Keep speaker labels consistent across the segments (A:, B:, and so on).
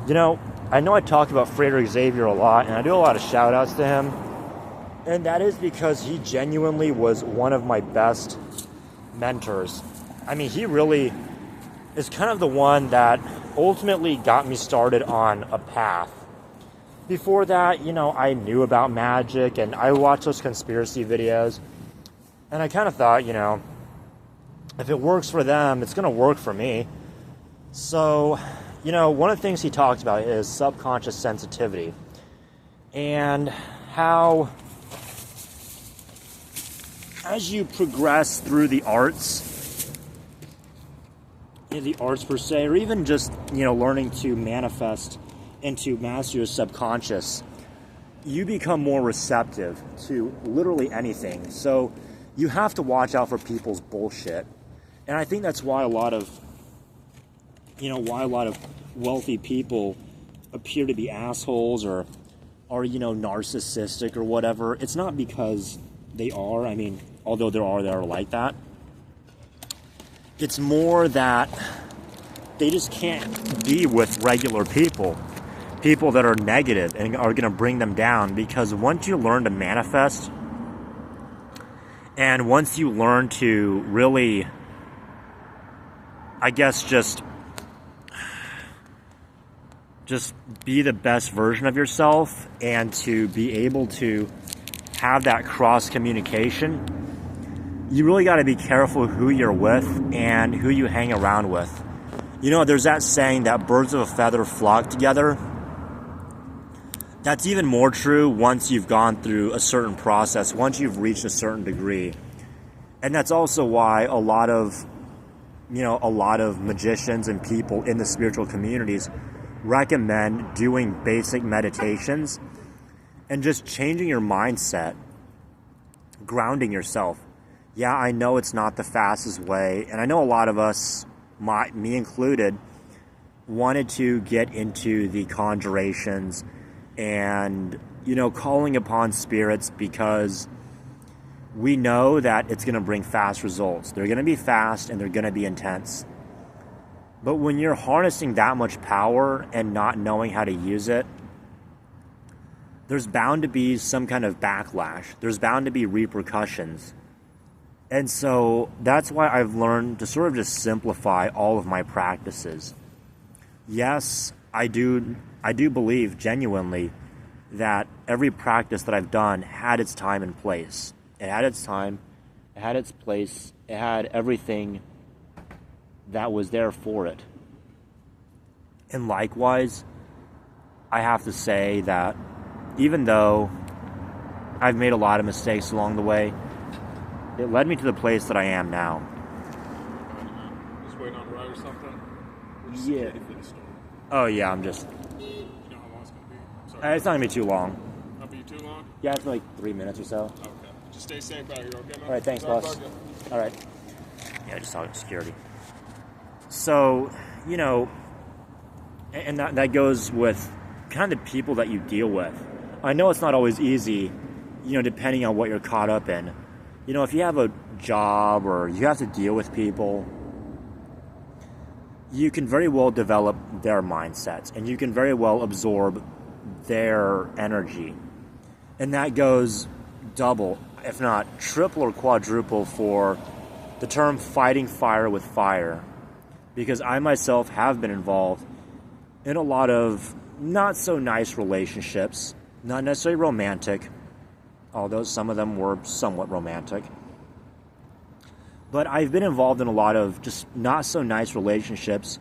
A: You know, I know I talk about Frederick Xavier a lot, and I do a lot of shout outs to him. And that is because he genuinely was one of my best mentors. I mean, he really is kind of the one that ultimately got me started on a path. Before that, I knew about magic and I watched those conspiracy videos. And I kind of thought, if it works for them, it's going to work for me. So, one of the things he talks about is subconscious sensitivity and how as you progress through the arts per se, or even just, learning to manifest and to master your subconscious, you become more receptive to literally anything. So you have to watch out for people's bullshit. And I think that's why a lot of wealthy people appear to be assholes or are, narcissistic or whatever. It's not because they are. I mean, although there are that are like that. It's more that they just can't be with regular people that are negative and are going to bring them down, because once you learn to manifest and once you learn to really, I guess, just be the best version of yourself and to be able to have that cross communication, you really got to be careful who you're with and who you hang around with. There's that saying that birds of a feather flock together. That's even more true once you've gone through a certain process, once you've reached a certain degree. And that's also why a lot of magicians and people in the spiritual communities recommend doing basic meditations and just changing your mindset, grounding yourself. Yeah, I know it's not the fastest way, and I know a lot of us, me included, wanted to get into the conjurations and, calling upon spirits because we know that it's going to bring fast results. They're going to be fast and they're going to be intense. But when you're harnessing that much power and not knowing how to use it, there's bound to be some kind of backlash. There's bound to be repercussions. And so that's why I've learned to sort of just simplify all of my practices. Yes, I do believe genuinely that every practice that I've done had its time and place. It had its time, it had its place, it had everything that was there for it. And likewise, I have to say that even though I've made a lot of mistakes along the way, it led me to the place that I am now.
B: Just waiting on a ride or something?
A: Yeah.
B: For the store?
A: Oh yeah, I'm just...
B: You know how long it's going to be? I'm sorry.
A: It's not going to be too long.
B: Not be too long?
A: Yeah, it's like 3 minutes or so.
B: Okay. Just stay safe out here, okay, man?
A: Alright, thanks,
B: Sorry
A: boss.
B: about you.
A: Alright. Yeah, just talking security. So, and that goes with kind of the people that you deal with. I know it's not always easy, depending on what you're caught up in. If you have a job or you have to deal with people, you can very well develop their mindsets and you can very well absorb their energy. And that goes double, if not triple or quadruple for the term fighting fire with fire. Because I myself have been involved in a lot of not so nice relationships, not necessarily romantic, although some of them were somewhat romantic. But I've been involved in a lot of just not so nice relationships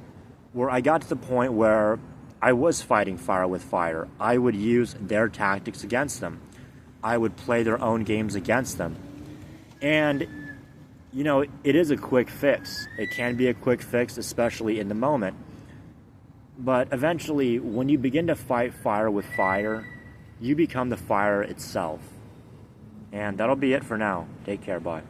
A: where I got to the point where I was fighting fire with fire. I would use their tactics against them. I would play their own games against them. And, it is a quick fix. It can be a quick fix, especially in the moment. But eventually, when you begin to fight fire with fire, you become the fire itself. And that'll be it for now. Take care. Bye.